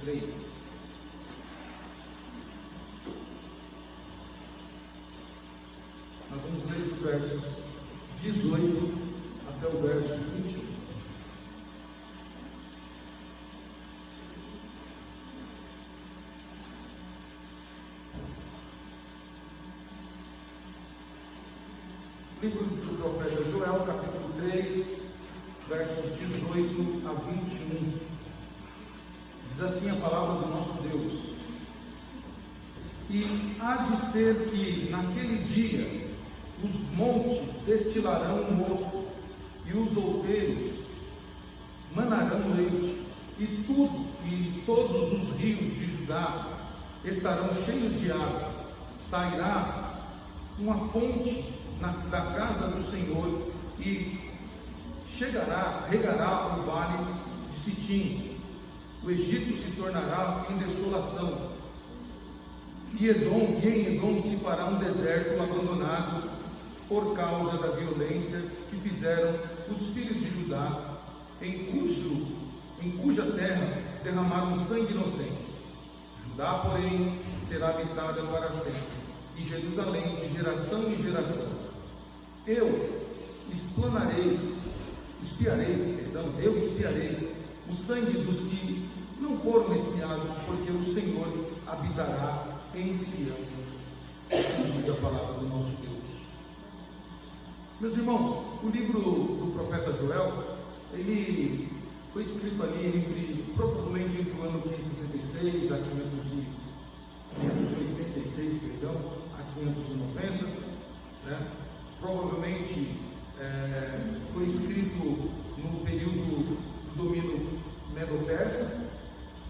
3. Nós vamos ler os versos 18 até o verso 21. Livro do profeta Joel, capítulo 3, versos 18 a 21. Diz assim a palavra do nosso Deus: E há de ser que naquele dia os montes destilarão mosto, e os outeiros manarão leite, e todos os rios de Judá estarão cheios de água. Sairá uma fonte da casa do Senhor, e regará o vale de Sitim. O Egito se tornará em desolação, e em Edom se fará um deserto abandonado, por causa da violência que fizeram os filhos de Judá, em cuja terra derramaram sangue inocente. Judá, porém, será habitada para sempre, e Jerusalém de geração em geração. Eu espiarei o sangue dos que não foram espiados, porque o Senhor habitará em Sião. Diz a palavra do nosso Deus. Meus irmãos, o livro do profeta Joel, ele foi escrito ali provavelmente entre o ano 566 a 586, a 590, né? Provavelmente foi escrito no período do domínio medo-persa,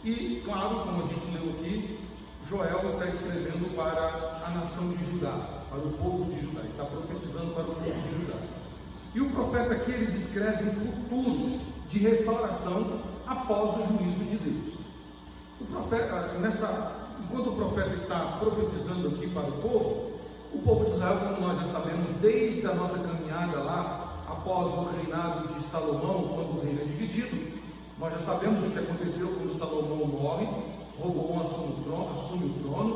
e claro, como a gente leu aqui, Joel está escrevendo para a nação de Judá, para o povo de Judá, está profetizando para o povo de Judá. E o profeta aqui, ele descreve um futuro de restauração após o juízo de Deus. O profeta, enquanto o profeta está profetizando aqui para o povo de Israel, como nós já sabemos, desde a nossa caminhada lá, após o reinado de Salomão, quando o reino é dividido, nós já sabemos o que aconteceu quando Salomão morre. Roboão assume o trono,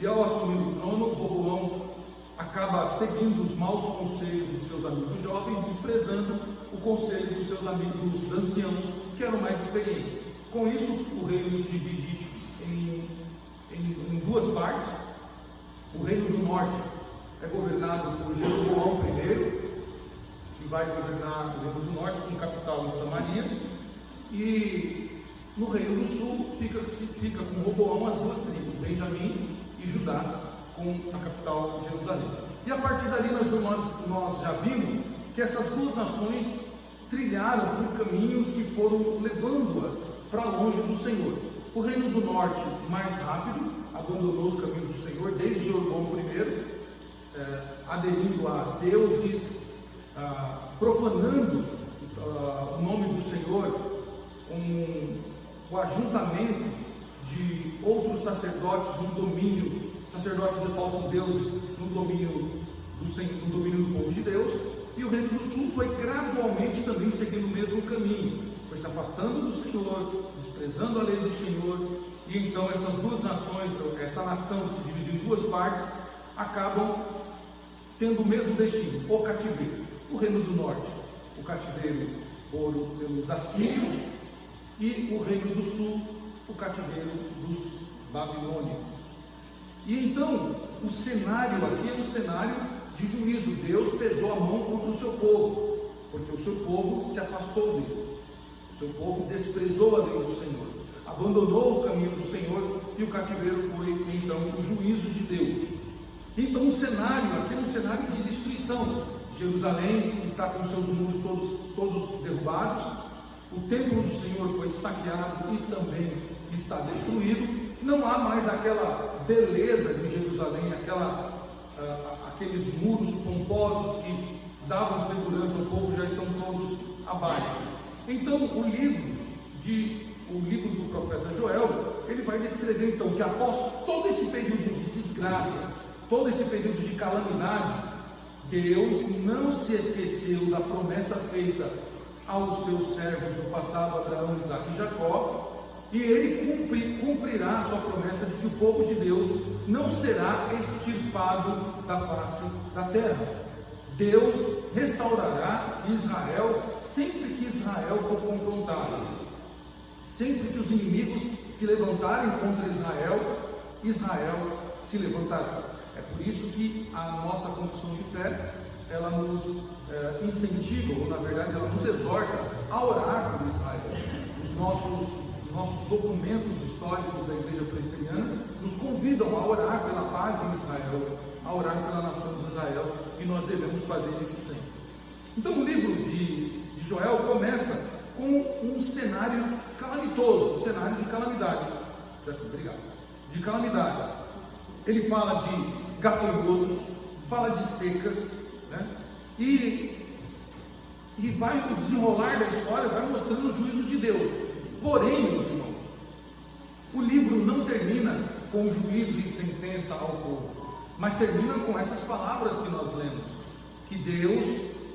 e ao assumir o trono, Roboão acaba seguindo os maus conselhos dos seus amigos jovens, desprezando o conselho dos seus amigos anciãos, que eram mais experientes. Com isso, o reino se divide em duas partes. O reino do norte é governado por Jeroboão I, que vai governar o reino do norte com capital em Samaria, e no reino do sul fica com Roboão as duas tribos, Benjamim e Judá, com a capital Jerusalém. E a partir dali nós já vimos que essas duas nações trilharam por caminhos que foram levando-as para longe do Senhor. O reino do norte, mais rápido, abandonou os caminhos do Senhor, desde Jeroboão I, aderindo a deuses, profanando o nome do Senhor, com o ajuntamento de outros sacerdotes no domínio, sacerdotes dos falsos deuses no domínio do povo de Deus. E o reino do sul foi gradualmente também seguindo o mesmo caminho, foi se afastando do Senhor, desprezando a lei do Senhor, e então essas duas nações, essa nação que se dividiu em duas partes, acabam tendo o mesmo destino, o cativeiro. O reino do norte, o cativeiro pelos assírios, e o reino do sul, o cativeiro dos babilônicos. E então, o cenário aqui é um cenário de juízo. Deus pesou a mão contra o seu povo, porque o seu povo se afastou dele. O seu povo desprezou a lei do Senhor, abandonou o caminho do Senhor, e o cativeiro foi então o juízo de Deus. Então o cenário aqui é um cenário de destruição. Jerusalém está com seus muros todos derrubados, o templo do Senhor foi saqueado e também está destruído. Não há mais aquela beleza de Jerusalém, aqueles muros pomposos que davam segurança ao povo, já estão todos abaixo. Então o livro do profeta Joel, ele vai descrever então que após todo esse período de desgraça, todo esse período de calamidade, Deus não se esqueceu da promessa feita aos seus servos do passado, Abraão, Isaque e Jacó, e ele cumprirá a sua promessa de que o povo de Deus não será extirpado da face da terra. Deus restaurará Israel sempre que Israel for confrontado. Sempre que os inimigos se levantarem contra Israel, Israel se levantará. É por isso que a nossa confissão de fé, ela nos incentiva, ou na verdade ela nos exorta a orar por Israel. Os nossos documentos históricos da Igreja Presbiteriana nos convidam a orar pela paz em Israel, a orar pela nação de Israel, e nós devemos fazer isso sempre. Então o livro de Joel começa com um cenário calamitoso, um cenário de calamidade. Obrigado. De calamidade. Ele fala de gafanhotos, fala de secas, né? E vai no desenrolar da história, vai mostrando o juízo de Deus. Porém, meus irmãos, o livro não termina com juízo e sentença ao povo, mas termina com essas palavras que nós lemos, que Deus,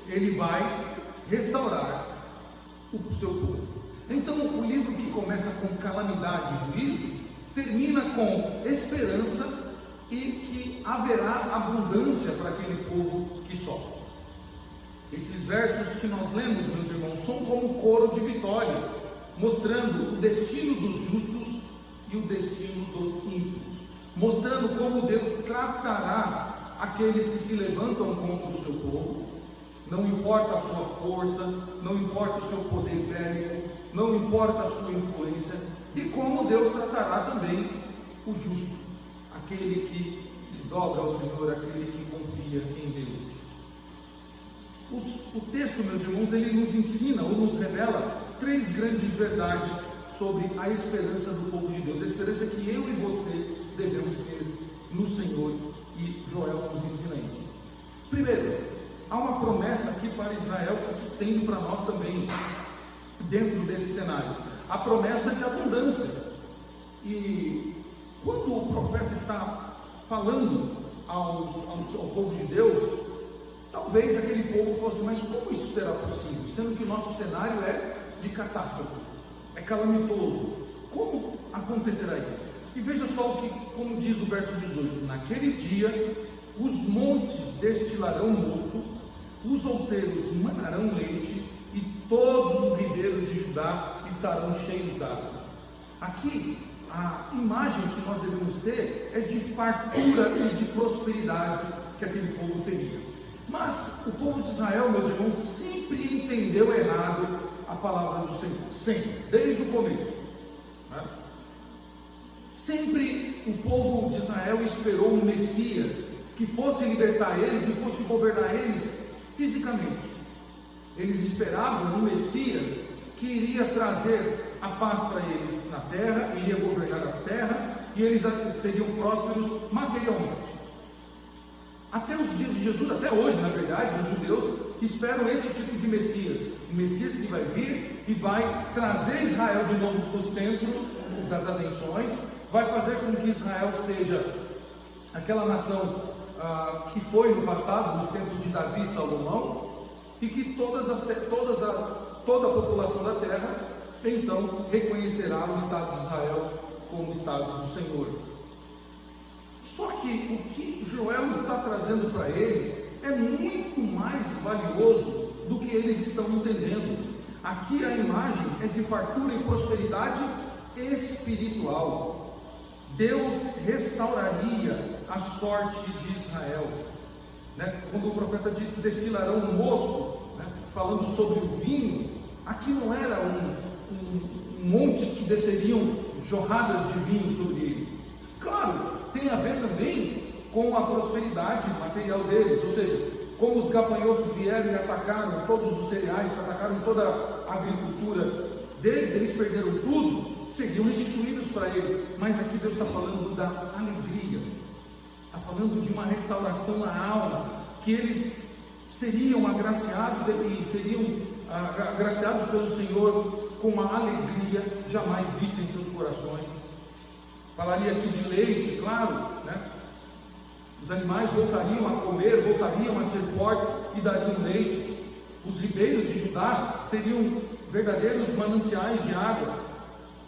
ele vai restaurar o seu povo. Então, o livro que começa com calamidade e juízo, termina com esperança e que haverá abundância para aquele povo que sofre. Esses versos que nós lemos, meus irmãos, são como um coro de vitória, mostrando o destino dos justos e o destino dos ímpios, mostrando como Deus tratará aqueles que se levantam contra o seu povo. Não importa a sua força, não importa o seu poder bélico, não importa a sua influência, e como Deus tratará também o justo, aquele que se dobra ao Senhor, aquele que confia em Deus. O texto, meus irmãos, ele nos ensina ou nos revela três grandes verdades sobre a esperança do povo de Deus, a esperança que eu e você devemos ter no Senhor, e Joel nos ensina isso. Primeiro, há uma promessa aqui para Israel que se estende para nós também, dentro desse cenário, a promessa de abundância. E quando o profeta está falando ao povo de Deus, talvez aquele povo fosse, mas como isso será possível? Sendo que o nosso cenário é de catástrofe, é calamitoso. Como acontecerá isso? E veja só como diz o verso 18: naquele dia os montes destilarão mosto, os outeiros manarão leite, e todos os ribeiros de Judá estarão cheios d'água. Aqui, a imagem que nós devemos ter é de fartura e de prosperidade que aquele povo teria. Mas o povo de Israel, meus irmãos, sempre entendeu errado a palavra do Senhor, sempre, desde o começo, né? Sempre o povo de Israel esperou um Messias que fosse libertar eles e fosse governar eles fisicamente. Eles esperavam um Messias que iria trazer a paz para eles na terra, iria governar a terra, e eles seriam prósperos materialmente. Até os dias de Jesus, até hoje, na verdade, os judeus esperam esse tipo de Messias, um Messias que vai vir e vai trazer Israel de novo para o centro das atenções, vai fazer com que Israel seja aquela nação que foi no passado, nos tempos de Davi e Salomão, e que toda a população da terra então reconhecerá o Estado de Israel como Estado do Senhor. Só que o que Joel está trazendo para eles é muito mais valioso do que eles estão entendendo. Aqui a imagem é de fartura e prosperidade espiritual. Deus restauraria a sorte de Israel, né? Quando o profeta disse destilarão um mosto, né? Falando sobre o vinho, aqui não era montes que desceriam jorradas de vinho sobre eles. Claro, tem a ver também com a prosperidade material deles, ou seja, como os gafanhotos vieram e atacaram todos os cereais, atacaram toda a agricultura deles, eles perderam tudo, seriam restituídos para eles. Mas aqui Deus está falando da alegria, está falando de uma restauração na alma, que eles seriam agraciados e seriam agraciados pelo Senhor com uma alegria jamais vista em seus corações. Falaria aqui de leite, claro, né? Os animais voltariam a comer, voltariam a ser fortes e dariam leite. Os ribeiros de Judá seriam verdadeiros mananciais de água.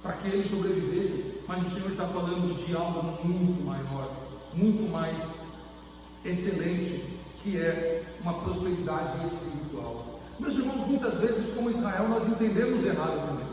para que ele sobrevivesse, mas o Senhor está falando de algo muito maior, muito mais excelente, que é uma prosperidade espiritual. Meus irmãos, muitas vezes, como Israel, nós entendemos errado também.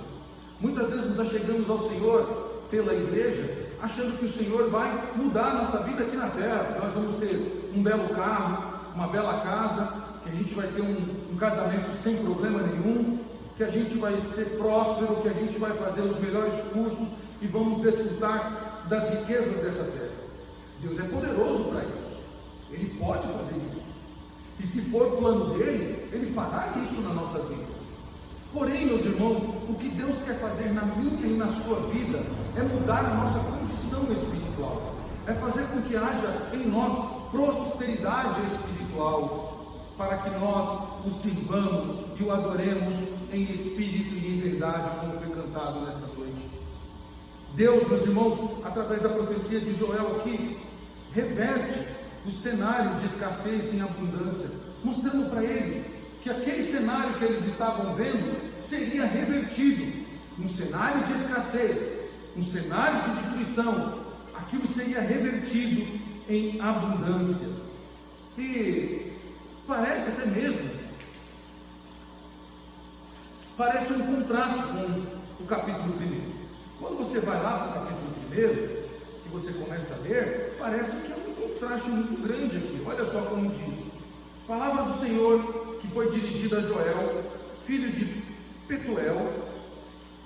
Muitas vezes nós chegamos ao Senhor pela igreja, achando que o Senhor vai mudar a nossa vida aqui na terra, que nós vamos ter um belo carro, uma bela casa, que a gente vai ter um casamento sem problema nenhum, que a gente vai ser próspero, que a gente vai fazer os melhores cursos e vamos desfrutar das riquezas dessa terra. Deus é poderoso para isso, Ele pode fazer isso, e se for o plano dele, Ele fará isso na nossa vida. Porém, meus irmãos, o que Deus quer fazer na minha e na sua vida é mudar a nossa condição espiritual, é fazer com que haja em nós prosperidade espiritual, para que nós o sirvamos e o adoremos em espírito e em verdade, como foi cantado nessa noite. Deus, meus irmãos, através da profecia de Joel aqui, reverte o cenário de escassez em abundância, mostrando para eles que aquele cenário que eles estavam vendo seria revertido. Um cenário de escassez, um cenário de destruição, aquilo seria revertido em abundância. E parece até mesmo, parece um contraste com o capítulo 1. Quando você vai lá para o capítulo 1, e você começa a ler, parece que é um contraste muito grande aqui. Olha só como diz: palavra do Senhor que foi dirigida a Joel, filho de Petuel: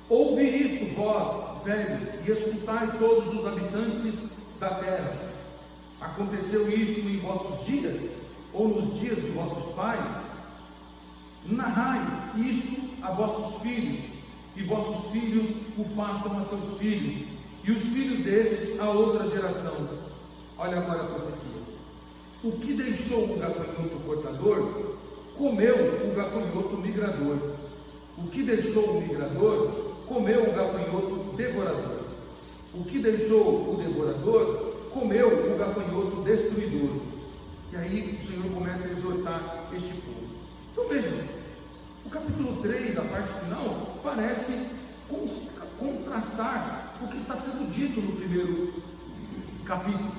ouvi isto, vós, velhos, e escutai todos os habitantes da terra. Aconteceu isto em vossos dias, ou nos dias de vossos pais? Narrai isto a vossos filhos, e vossos filhos o façam a seus filhos, e os filhos desses a outra geração. Olha agora a profecia: o que deixou o gafanhoto cortador, comeu o gafanhoto migrador. O que deixou o migrador, comeu o gafanhoto devorador. O que deixou o devorador, comeu o gafanhoto destruidor. E aí o Senhor começa a exortar este povo. Então vejam, o capítulo 3, a parte final, parece contrastar o que está sendo dito no primeiro capítulo.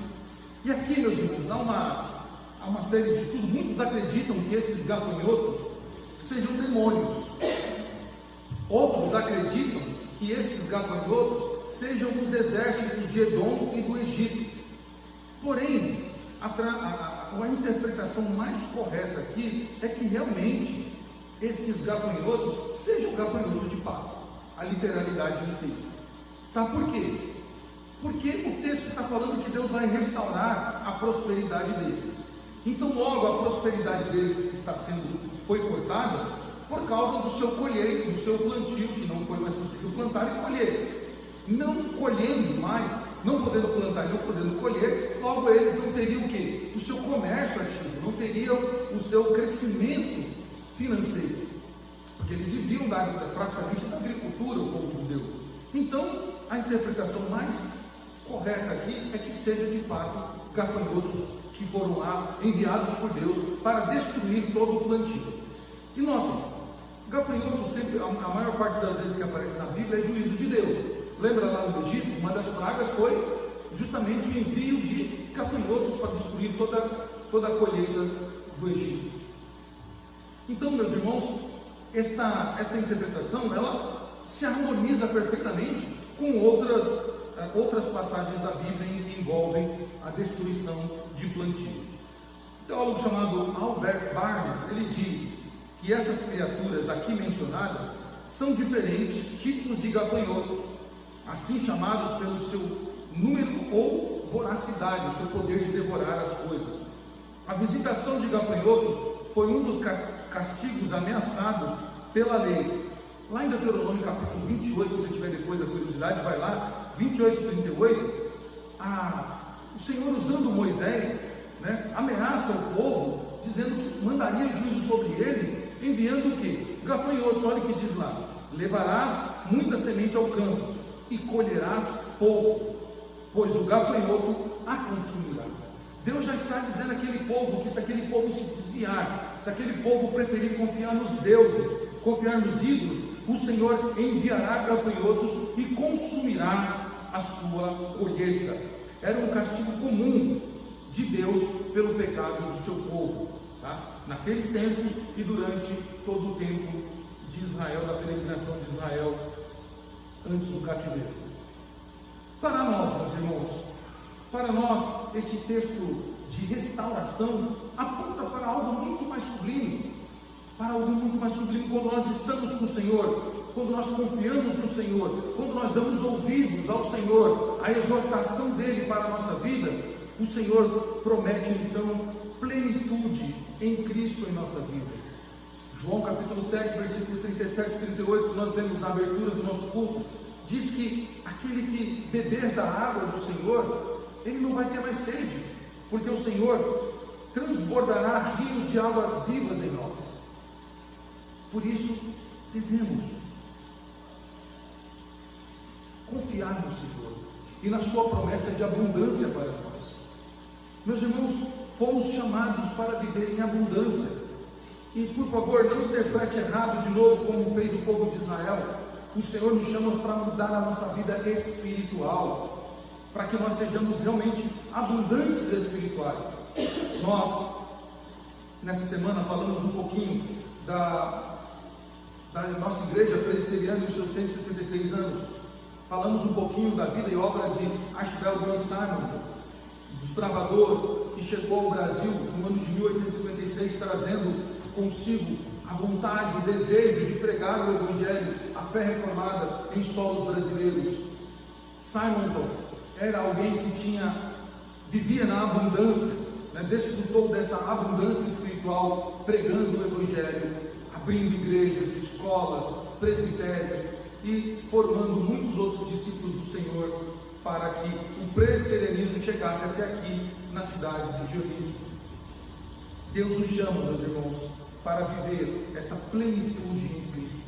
E aqui, meus irmãos, há uma série de estudos. Muitos acreditam que esses gafanhotos sejam demônios. Outros acreditam que esses gafanhotos sejam os exércitos de Edom e do Egito. Porém, a interpretação mais correta aqui é que realmente estes gafanhotos sejam gafanhotos de fato, a literalidade do texto. Tá? Por quê? Porque o texto está falando que Deus vai restaurar a prosperidade deles. Então, logo a prosperidade deles foi cortada por causa do seu colheito, do seu plantio, que não foi mais possível plantar e colher. Não colhendo mais, não podendo plantar e não podendo colher, logo eles não teriam o quê? O seu comércio ativo, não teriam o seu crescimento financeiro, porque eles viviam praticamente da agricultura, o povo judeu. Então, a interpretação mais correta aqui é que seja de fato gafanhotos que foram lá enviados por Deus para destruir todo o plantio. E notem, gafanhoto sempre, a maior parte das vezes que aparece na Bíblia, é juízo de Deus. Lembra lá no Egito, uma das pragas foi justamente o envio de gafanhotos para destruir toda a colheita do Egito. Então, meus irmãos, esta interpretação, ela se harmoniza perfeitamente com outras passagens da Bíblia em que envolvem a destruição de plantio. Um teólogo chamado Albert Barnes, ele diz que essas criaturas aqui mencionadas são diferentes tipos de gafanhotos, assim chamados pelo seu número ou voracidade, o seu poder de devorar as coisas. A visitação de gafanhotos foi um dos castigos ameaçados pela lei. Lá em Deuteronômio capítulo 28, se você tiver depois a curiosidade, vai lá, 28 e 38, o Senhor, usando Moisés, ameaça o povo, dizendo que mandaria juízo sobre eles, enviando o quê? Gafanhotos. Olha o que diz lá: levarás muita semente ao campo e colherás pouco, pois o gafanhoto a consumirá. Deus já está dizendo àquele povo que se aquele povo se desviar, se aquele povo preferir confiar nos deuses, confiar nos ídolos, o Senhor enviará gafanhotos e consumirá a sua colheita. Era um castigo comum de Deus pelo pecado do seu povo, tá? Naqueles tempos e durante todo o tempo de Israel, da peregrinação de Israel antes do cativeiro. Para nós, meus irmãos, para nós, esse texto de restauração aponta para algo muito mais sublime, quando nós estamos com o Senhor, quando nós confiamos no Senhor, quando nós damos ouvidos ao Senhor, à exortação dele para a nossa vida, o Senhor promete então plenitude em Cristo em nossa vida. João capítulo 7, versículos 37 e 38, que nós vemos na abertura do nosso culto, diz que aquele que beber da água do Senhor, ele não vai ter mais sede, porque o Senhor transbordará rios de águas vivas em nós. Por isso, devemos confiar no Senhor e na sua promessa de abundância para nós. Meus irmãos, fomos chamados para viver em abundância. E por favor, não interprete errado de novo como fez o povo de Israel. O Senhor nos chama para mudar a nossa vida espiritual, para que nós sejamos realmente abundantes espirituais. Nós, nessa semana, falamos um pouquinho da nossa igreja presbiteriana e os seus 166 anos. Falamos um pouquinho da vida e obra de Archibald Ben Simon, desbravador que chegou ao Brasil no ano de 1856, trazendo consigo a vontade, o desejo de pregar o Evangelho, a fé reformada em solos brasileiros. Simonton era alguém que vivia na abundância, desfrutou dessa abundância espiritual, pregando o Evangelho, abrindo igrejas, escolas, presbitérios e formando muitos outros discípulos do Senhor, para que o presbiterianismo chegasse até aqui na cidade de Dionísio. Deus nos chama, meus irmãos, para viver esta plenitude em Cristo.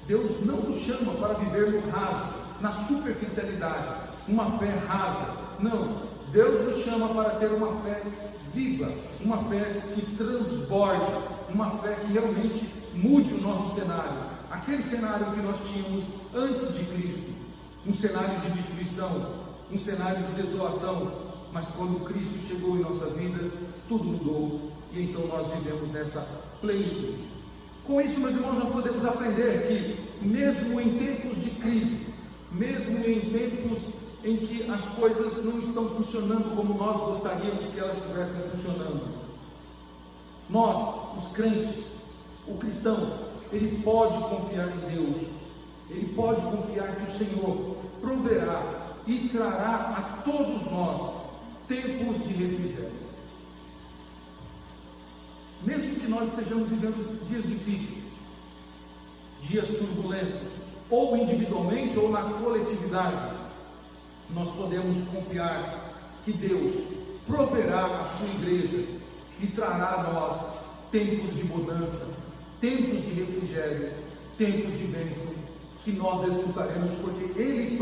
Deus não nos chama para viver no raso, na superficialidade, uma fé rasa. Não, Deus nos chama para ter uma fé viva, uma fé que transborde, uma fé que realmente mude o nosso cenário, aquele cenário que nós tínhamos antes de Cristo, um cenário de destruição, um cenário de desolação, mas quando Cristo chegou em nossa vida, tudo mudou, e então nós vivemos nessa plenitude. Com isso, meus irmãos, nós podemos aprender que mesmo em tempos de crise, mesmo em tempos em que as coisas não estão funcionando como nós gostaríamos que elas estivessem funcionando, nós, os crentes, o cristão, ele pode confiar em Deus, ele pode confiar que o Senhor proverá e trará a todos nós tempos de refrigério. Mesmo que nós estejamos vivendo dias difíceis, dias turbulentos, ou individualmente ou na coletividade, nós podemos confiar que Deus proverá a sua igreja e trará a nós tempos de mudança, tempos de refrigério, tempos de bênção, que nós desfrutaremos, porque Ele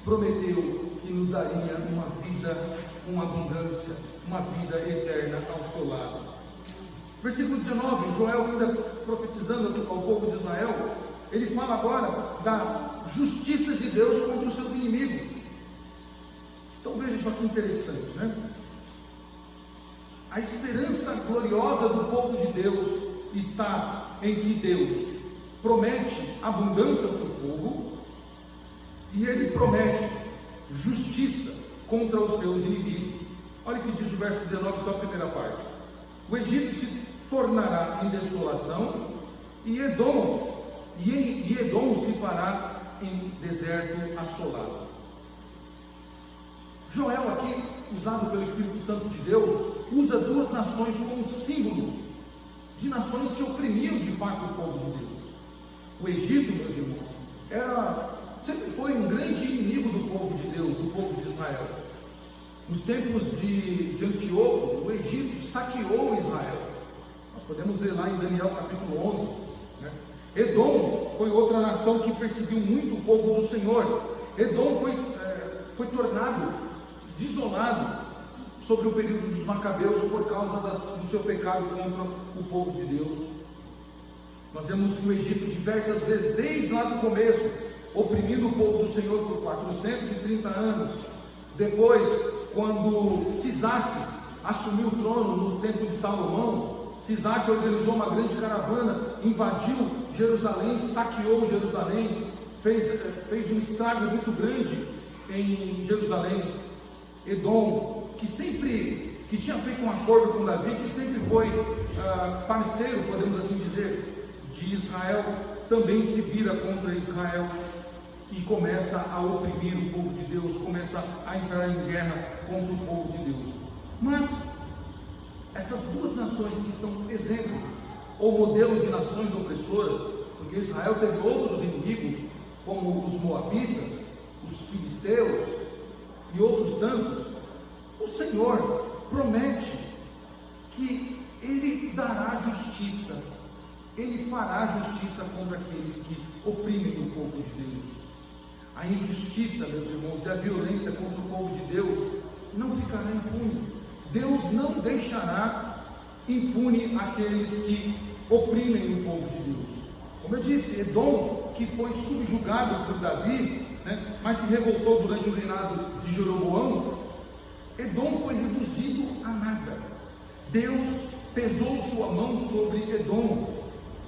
prometeu que nos daria uma vida, uma abundância, uma vida eterna ao seu lado. Versículo 19, Joel ainda profetizando ao povo de Israel, ele fala agora da justiça de Deus contra os seus inimigos. Então veja isso aqui interessante, né? A esperança gloriosa do povo de Deus está em que Deus promete abundância ao seu povo e Ele promete justiça contra os seus inimigos. Olha o que diz o verso 19, só a primeira parte. O Egito se tornará em desolação e Edom se fará em deserto assolado. Joel aqui, usado pelo Espírito Santo de Deus, usa duas nações como símbolos de nações que oprimiam de fato o povo de Deus. O Egito, meus irmãos, sempre foi um grande inimigo do povo de Deus, do povo de Israel. Nos tempos de Antíoco, o Egito saqueou Israel. Nós podemos ler lá em Daniel capítulo 11, né? Edom foi outra nação que perseguiu muito o povo do Senhor. Edom foi tornado desolado sobre o período dos Macabeus por causa do seu pecado contra o povo de Deus. Nós vemos que o Egito diversas vezes, desde lá do começo, oprimindo o povo do Senhor por 430 anos. Depois, quando Sisaque assumiu o trono no tempo de Salomão, Sisaque organizou uma grande caravana, invadiu Jerusalém, saqueou Jerusalém, fez um estrago muito grande em Jerusalém. Edom, que tinha feito um acordo com Davi, que sempre foi parceiro, podemos assim dizer, de Israel, também se vira contra Israel e começa a oprimir o povo de Deus, começa a entrar em guerra contra o povo de Deus. Mas essas duas nações que são exemplo ou modelo de nações opressoras, porque Israel teve outros inimigos, como os moabitas, os filisteus e outros tantos, o Senhor promete que Ele dará justiça, Ele fará justiça contra aqueles que oprimem o povo de Deus. A injustiça, meus irmãos, e a violência contra o povo de Deus não ficará impune. Deus não deixará impune aqueles que oprimem o povo de Deus. Como eu disse, Edom, que foi subjugado por Davi, mas se revoltou durante o reinado de Jeroboão, Edom foi reduzido a nada. Deus pesou sua mão sobre Edom,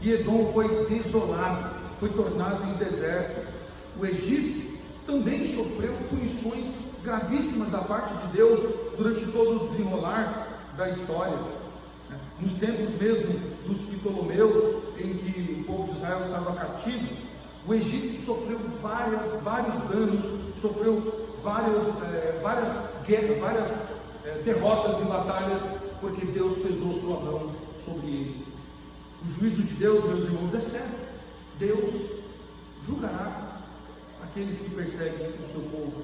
e Edom foi desolado, foi tornado em deserto. O Egito também sofreu punições gravíssimas da parte de Deus durante todo o desenrolar da história. Nos tempos mesmo dos Ptolomeus, em que o povo de Israel estava cativo, o Egito sofreu vários danos, sofreu várias guerras, várias derrotas e batalhas, porque Deus pesou sua mão sobre eles. O juízo de Deus, meus irmãos, é certo. Deus julgará aqueles que perseguem o seu povo.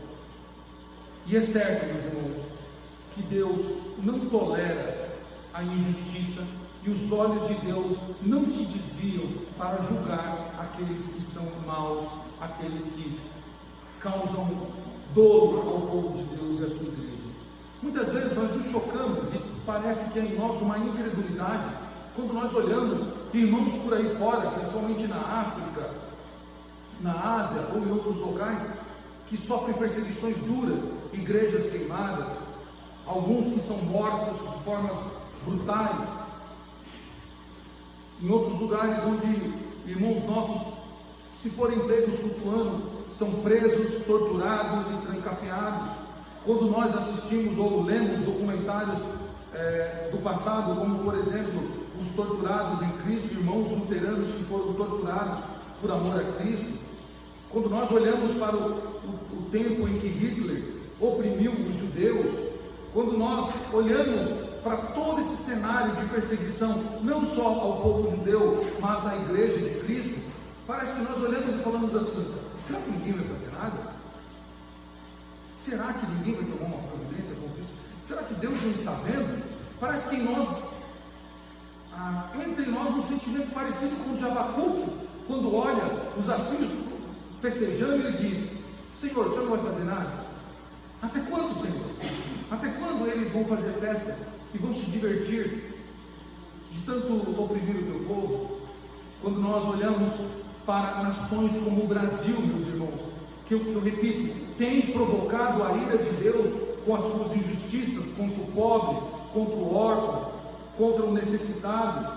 E é certo, meus irmãos, que Deus não tolera a injustiça, e os olhos de Deus não se desviam para julgar aqueles que são maus, aqueles que causam dor ao povo de Deus e à sua igreja. Muitas vezes nós nos chocamos e parece que é em nós uma incredulidade quando nós olhamos irmãos por aí fora, principalmente na África, na Ásia ou em outros locais, que sofrem perseguições duras, igrejas queimadas, alguns que são mortos de formas brutais, em outros lugares onde irmãos nossos, se forem pegos flutuando, são presos, torturados e trancafiados. Quando nós assistimos ou lemos documentários do passado, como por exemplo os torturados em Cristo, irmãos luteranos que foram torturados por amor a Cristo, quando nós olhamos para o tempo em que Hitler oprimiu os judeus, quando nós olhamos para todo esse cenário de perseguição, não só ao povo judeu, mas à igreja de Cristo, parece que nós olhamos e falamos assim: será que ninguém vai fazer nada? Será que ninguém vai tomar uma providência contra isso? Será que Deus não está vendo? Parece que entre nós um sentimento parecido com o de Abacuque, quando olha os assírios festejando, ele diz: Senhor, o Senhor não vai fazer nada? Até quando, Senhor? Até quando eles vão fazer festa e vão se divertir de tanto oprimir o teu povo? Quando nós olhamos para nações como o Brasil, meus irmãos, que eu repito, tem provocado a ira de Deus com as suas injustiças contra o pobre, contra o órfão, contra o necessitado,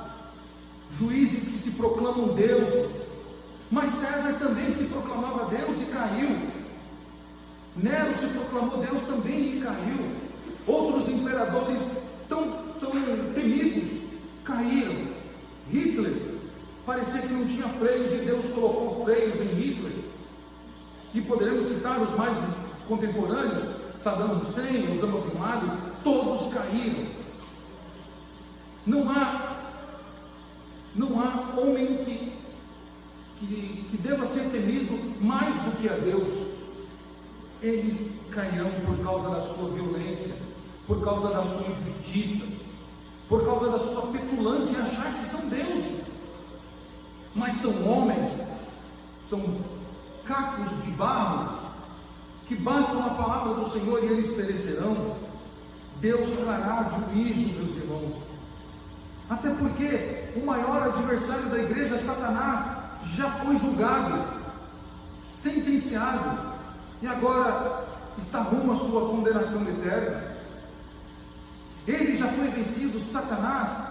juízes que se proclamam deuses, mas César também se proclamava Deus e caiu. Nero se proclamou Deus também e caiu. Outros imperadores tão temidos caíram. Hitler parecia que não tinha freios e Deus colocou freios em Hitler. E poderemos citar os mais contemporâneos: Saddam Hussein, Osama Bin Laden, todos caíram. Não há homem que deva ser temido mais do que a Deus. Eles cairão por causa da sua violência, por causa da sua injustiça, por causa da sua petulância em achar que são deuses. Mas são homens, são cacos de barro, que bastam a palavra do Senhor e eles perecerão. Deus trará juízo, meus irmãos. Até porque o maior adversário da igreja, Satanás, já foi julgado, sentenciado, e agora está rumo à sua condenação eterna. Ele já foi vencido, Satanás.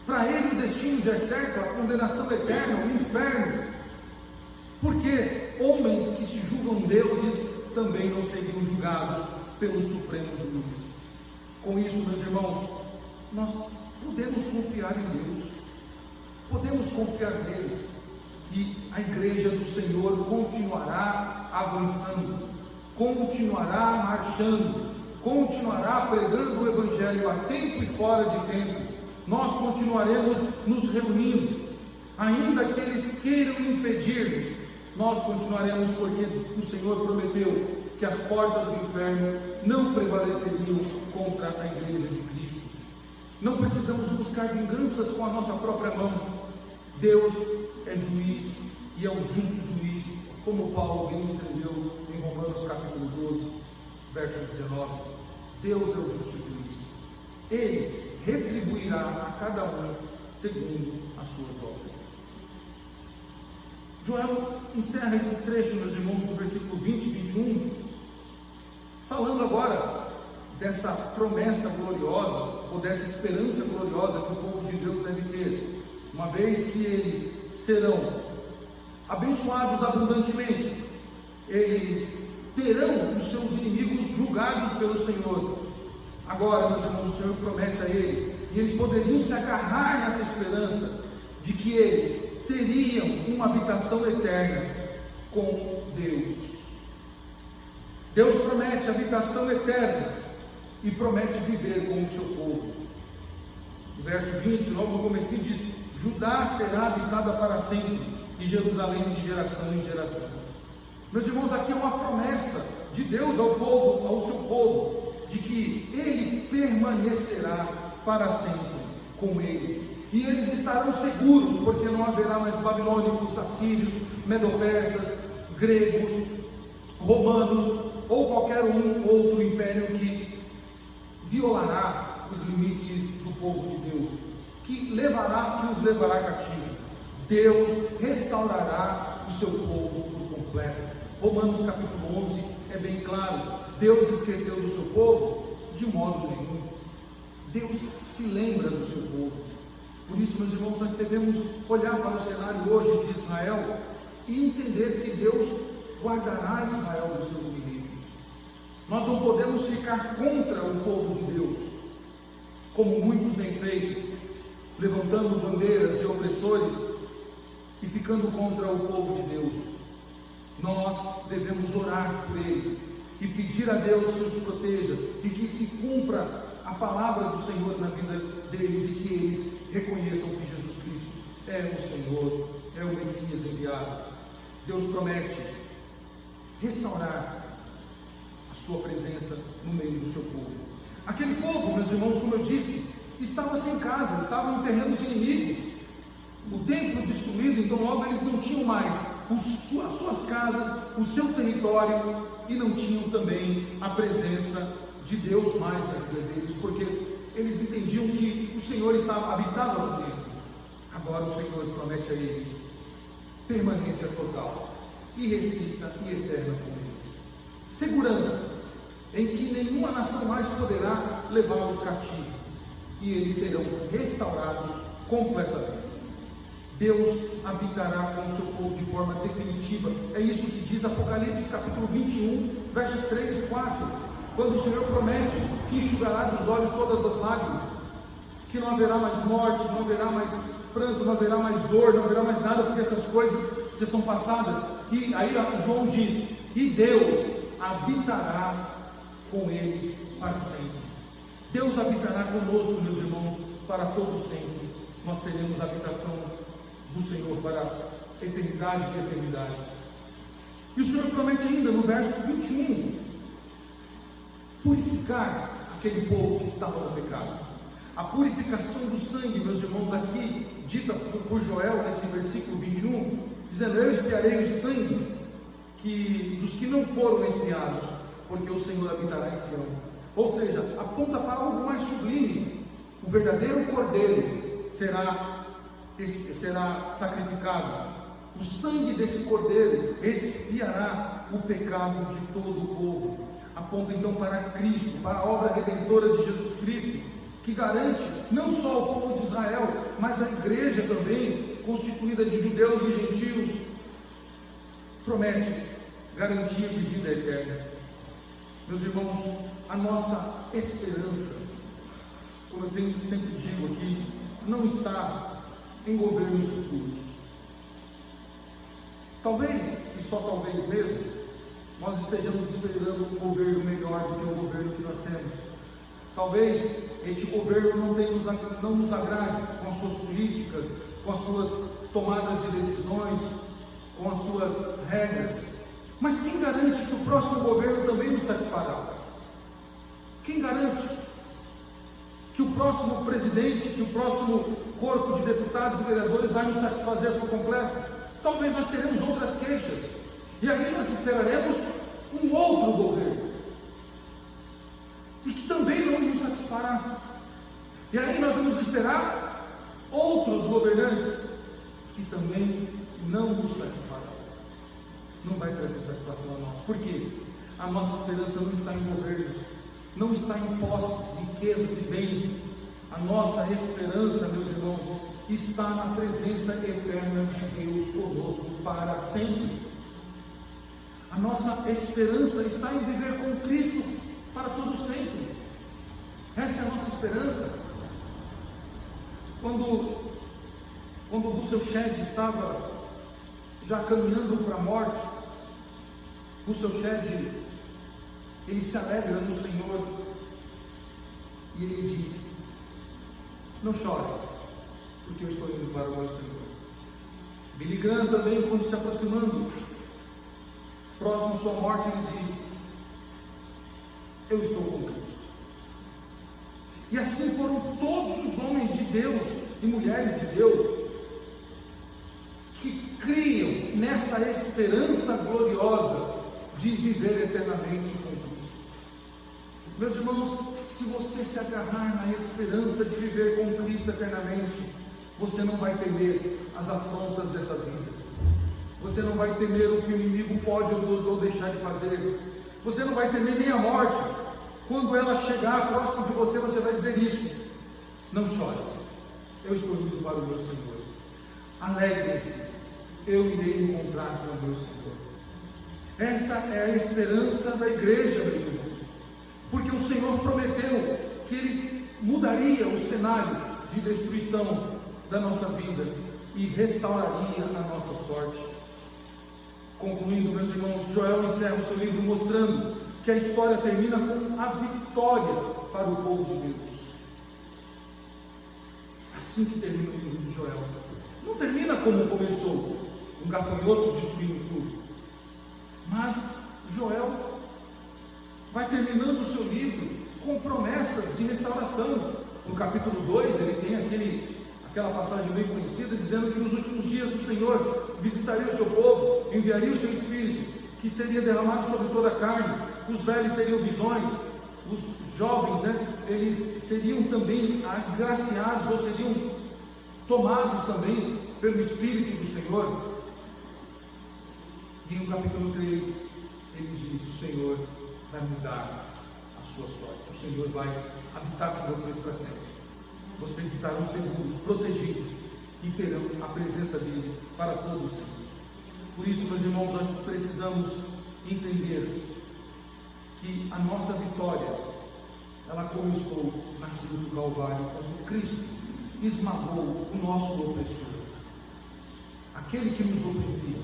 Para ele o destino já é certo, a condenação eterna, o inferno. Porque homens que se julgam deuses também não seriam julgados pelo Supremo Juiz. Com isso, meus irmãos, nós podemos confiar em Deus, podemos confiar nele, que a igreja do Senhor continuará avançando, continuará marchando, continuará pregando o Evangelho a tempo e fora de tempo. Nós continuaremos nos reunindo, ainda que eles queiram impedir-nos, nós continuaremos, porque o Senhor prometeu que as portas do inferno não prevaleceriam contra a igreja de Cristo. Não precisamos buscar vinganças com a nossa própria mão. Deus é juiz e é um justo juiz, como Paulo bem escreveu em Romanos capítulo 12, verso 19. Deus é o justo juiz. Ele retribuirá a cada um segundo as suas obras. Joel encerra esse trecho, meus irmãos, no versículo 20 e 21, falando agora dessa promessa gloriosa, ou dessa esperança gloriosa que o povo de Deus deve ter, uma vez que eles serão abençoados abundantemente, eles terão os seus inimigos julgados pelo Senhor. Agora, meus irmãos, o Senhor promete a eles, e eles poderiam se agarrar nessa esperança, de que eles teriam uma habitação eterna com Deus. Deus promete habitação eterna e promete viver com o seu povo. No verso 20, logo no começo diz: Judá será habitada para sempre, e Jerusalém de geração em geração. Meus irmãos, aqui é uma promessa de Deus ao povo, ao seu povo, de que Ele permanecerá para sempre com eles. E eles estarão seguros, porque não haverá mais babilônicos, assírios, medo-persas, gregos, romanos, ou qualquer outro império que violará os limites do povo de Deus, que os levará cativo. Deus restaurará o seu povo por completo. Romanos capítulo 11 é bem claro: Deus esqueceu do seu povo? De modo nenhum. Deus se lembra do seu povo. Por isso, meus irmãos, nós devemos olhar para o cenário hoje de Israel e entender que Deus guardará Israel dos seus inimigos. Nós não podemos ficar contra o povo de Deus, como muitos têm feito, levantando bandeiras de opressores e ficando contra o povo de Deus. Nós devemos orar por eles e pedir a Deus que os proteja e que se cumpra a palavra do Senhor na vida deles, e que eles reconheçam que Jesus Cristo é o Senhor, é o Messias enviado. Deus promete restaurar a sua presença no meio do seu povo. Aquele povo, meus irmãos, como eu disse, estava sem casa, estava em terrenos inimigos, o templo destruído, então logo eles não tinham mais as suas casas, o seu território, e não tinham também a presença de Deus mais na vida deles, porque eles entendiam que o Senhor habitava no templo. Agora o Senhor promete a eles permanência total, irrestrita e eterna com eles, segurança em que nenhuma nação mais poderá levá-los cativos, e eles serão restaurados completamente. Deus habitará com o seu povo de forma definitiva. É isso que diz Apocalipse capítulo 21, versos 3 e 4, quando o Senhor promete que enxugará dos olhos todas as lágrimas, que não haverá mais morte, não haverá mais pranto, não haverá mais dor, não haverá mais nada, porque essas coisas já são passadas. E aí João diz: e Deus habitará com eles para sempre. Deus habitará conosco, meus irmãos, para todo sempre. Nós teremos a habitação do Senhor para a eternidade de eternidades. E o Senhor promete ainda no verso 21 purificar aquele povo que estava no pecado. A purificação do sangue, meus irmãos, aqui dita por Joel nesse versículo 21, dizendo: eu expiarei o sangue dos que não foram expiados, porque o Senhor habitará em Sião. Ou seja, aponta para algo mais sublime. O verdadeiro cordeiro será sacrificado. O sangue desse cordeiro expiará o pecado de todo o povo. Aponta então para Cristo, para a obra redentora de Jesus Cristo, que garante não só ao povo de Israel, mas a igreja também, constituída de judeus e gentios, promete garantia de vida eterna. Meus irmãos, a nossa esperança, como eu sempre digo aqui, não está em governos futuros. Talvez, e só talvez mesmo, nós estejamos esperando um governo melhor do que o governo que nós temos. Talvez este governo não nos agrade com as suas políticas, com as suas tomadas de decisões, com as suas regras. Mas quem garante que o próximo governo também nos satisfará? Quem garante que o próximo presidente, que o próximo corpo de deputados e vereadores vai nos satisfazer por completo? Talvez nós teremos outras queixas, e aí nós esperaremos um outro governo, e que também não nos satisfará. E aí nós vamos esperar outros governantes, que também não nos satisfarão. Não vai trazer satisfação a nós. Por quê? A nossa esperança não está em governos, não está em posses, riquezas e bens. A nossa esperança, meus irmãos, está na presença eterna de Deus conosco para sempre. A nossa esperança está em viver com Cristo para todo sempre. Essa é a nossa esperança. Quando o Russell Shedd estava já caminhando para a morte, Russell Shedd, ele se alegra no Senhor e ele diz: não chore, porque eu estou indo para o meu Senhor. Billy Graham também, quando se aproximando, próximo à sua morte, ele diz: eu estou com Cristo. E assim foram todos os homens de Deus e mulheres de Deus que criam nessa esperança gloriosa de viver eternamente com Cristo. Meus irmãos, se você se agarrar na esperança de viver com Cristo eternamente, você não vai temer as afrontas dessa vida. Você não vai temer o que o inimigo pode ou deixar de fazer. Você não vai temer nem a morte. Quando ela chegar próximo de você, você vai dizer isso: não chore, eu estou indo para o meu Senhor. Alegrem-se, eu irei encontrar com o meu Senhor. Esta é a esperança da igreja, meus irmãos, porque o Senhor prometeu que Ele mudaria o cenário de destruição da nossa vida e restauraria a nossa sorte. Concluindo, meus irmãos, Joel encerra o seu livro mostrando que a história termina com a vitória para o povo de Deus. Assim que termina o livro de Joel. Não termina como começou, com gafanhotos destruindo tudo. Mas Joel vai terminando o seu livro com promessas de restauração. No capítulo 2, ele tem aquela passagem bem conhecida, dizendo que nos últimos dias o Senhor visitaria o seu povo, enviaria o seu Espírito, que seria derramado sobre toda a carne. Os velhos teriam visões, os jovens, eles seriam também agraciados, ou seriam tomados também pelo Espírito do Senhor. E no capítulo 3, ele diz: o Senhor vai mudar a sua sorte, o Senhor vai habitar com vocês para sempre. Vocês estarão seguros, protegidos, e terão a presença dele para todos sempre. Por isso, meus irmãos, nós precisamos entender que a nossa vitória, ela começou na cruz do Calvário, quando Cristo esmagou o nosso opressor, aquele que nos oprimia,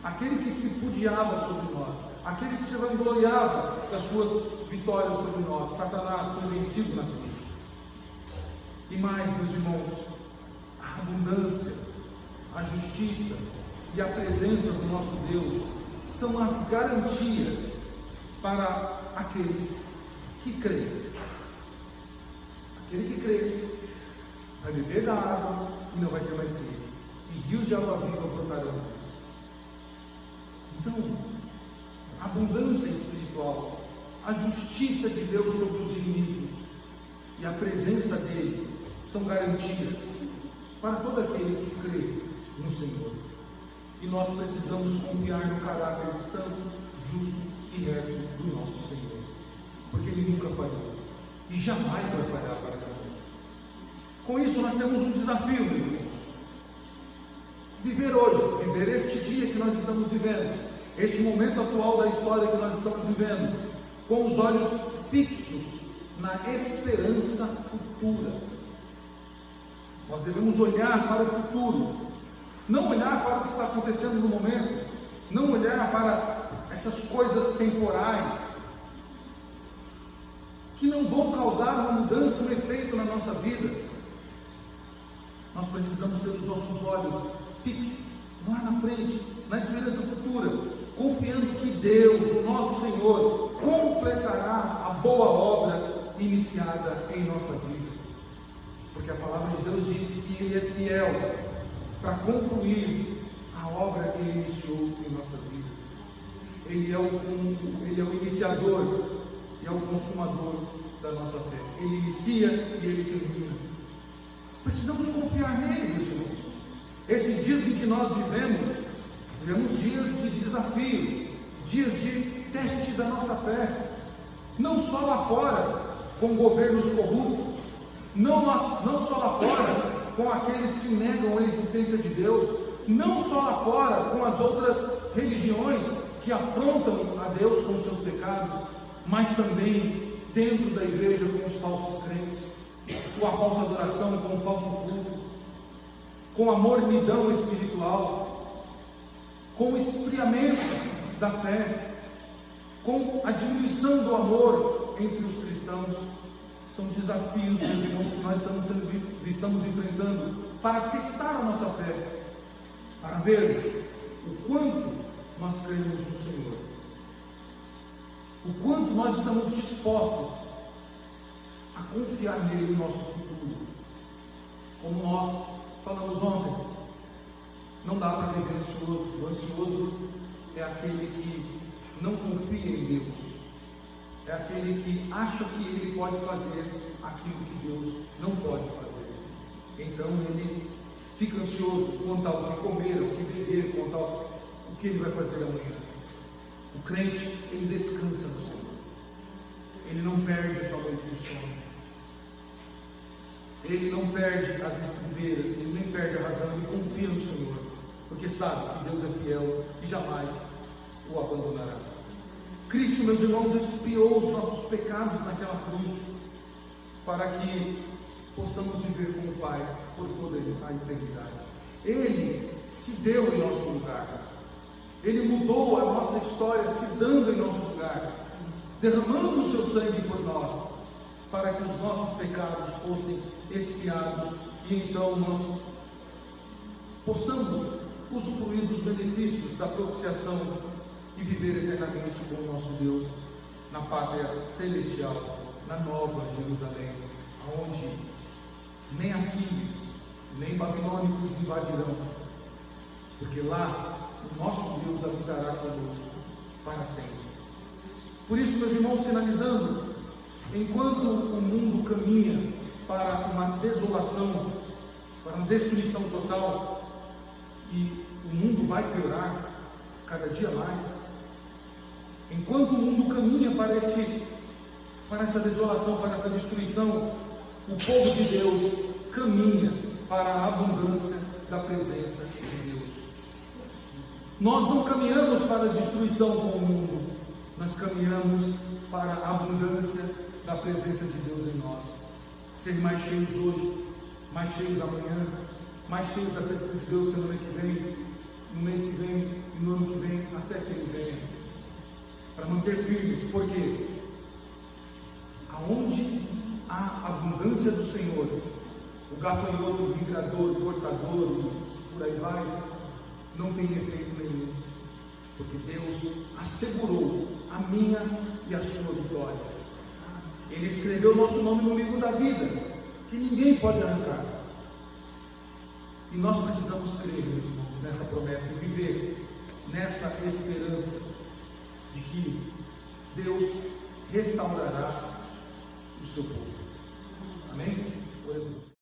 aquele que tripudiava sobre nós, aquele que se vangloriava das suas vitórias sobre nós. Satanás foi vencido na cruz. E mais, meus irmãos, a abundância, a justiça e a presença do nosso Deus são as garantias para aqueles que creem. Aquele que crê vai beber da água e não vai ter mais sede, e rios de água viva brotarão. Então, a abundância espiritual, a justiça de Deus sobre os inimigos e a presença dele são garantias para todo aquele que crê no Senhor. E nós precisamos confiar no caráter santo, justo e reto do nosso Senhor, porque Ele nunca falhou e jamais vai falhar para nós. Com isso, nós temos um desafio, meus irmãos: viver hoje, viver este dia que nós estamos vivendo, este momento atual da história que nós estamos vivendo, com os olhos fixos na esperança futura. Nós devemos olhar para o futuro, não olhar para o que está acontecendo no momento, não olhar para essas coisas temporais, que não vão causar uma mudança, um efeito na nossa vida. Nós precisamos ter os nossos olhos fixos lá na frente, na esperança futura, confiando que Deus, o nosso Senhor, completará a boa obra iniciada em nossa vida. Porque a palavra de Deus diz que Ele é fiel para concluir a obra que Ele iniciou em nossa vida. Ele é o iniciador e é o consumador da nossa fé. Ele inicia e Ele termina. Precisamos confiar nele, meus irmãos. Esses dias em que nós vivemos dias de desafio, dias de teste da nossa fé, não só lá fora, com governos corruptos, não só lá fora, com aqueles que negam a existência de Deus, não só lá fora, com as outras religiões que afrontam a Deus com seus pecados, mas também dentro da igreja com os falsos crentes, com a falsa adoração, com o falso culto, com a mornidão espiritual, com o esfriamento da fé, com a diminuição do amor entre os cristãos. São desafios, meus irmãos, que nós estamos enfrentando para testar a nossa fé, para vermos o quanto nós cremos no Senhor, o quanto nós estamos dispostos a confiar nele no nosso futuro. Como nós falamos ontem, não dá para viver ansioso. O ansioso é aquele que não confia em Deus, é aquele que acha que ele pode fazer aquilo que Deus não pode fazer. Então ele fica ansioso quanto ao que comer, ao que beber, quanto ao o que ele vai fazer amanhã. O crente, ele descansa no Senhor, ele não perde sua noite de sono, ele não perde as estribeiras, ele nem perde a razão, ele confia no Senhor, porque sabe que Deus é fiel e jamais o abandonará. Cristo, meus irmãos, expiou os nossos pecados naquela cruz, para que possamos viver com o Pai por toda a eternidade. Ele se deu em nosso lugar, Ele mudou a nossa história, se dando em nosso lugar, derramando o seu sangue por nós, para que os nossos pecados fossem expiados e então nós possamos usufruir dos benefícios da propiciação e viver eternamente com o nosso Deus na pátria celestial, na nova Jerusalém, onde nem assírios, nem babilônicos invadirão, porque lá o nosso Deus habitará conosco para sempre. Por isso, meus irmãos, finalizando, enquanto o mundo caminha para uma desolação, para uma destruição total, e o mundo vai piorar cada dia mais, enquanto o mundo caminha para essa desolação, para essa destruição, o povo de Deus caminha para a abundância da presença de Deus. Nós não caminhamos para a destruição com o mundo, nós caminhamos para a abundância da presença de Deus em nós. Ser mais cheios hoje, mais cheios amanhã, mais cheios da presença de Deus semana que vem, no mês que vem e no ano que vem, até que Ele venha. Para manter firmes, porque aonde há abundância do Senhor, o gafanhoto, o migrador, o portador, por aí vai, não tem efeito nenhum, porque Deus assegurou a minha e a sua vitória. Ele escreveu o nosso nome no livro da vida, que ninguém pode arrancar. E nós precisamos crer, meus irmãos, nessa promessa e viver nessa esperança de que Deus restaurará o seu povo. Amém? Glória a Deus.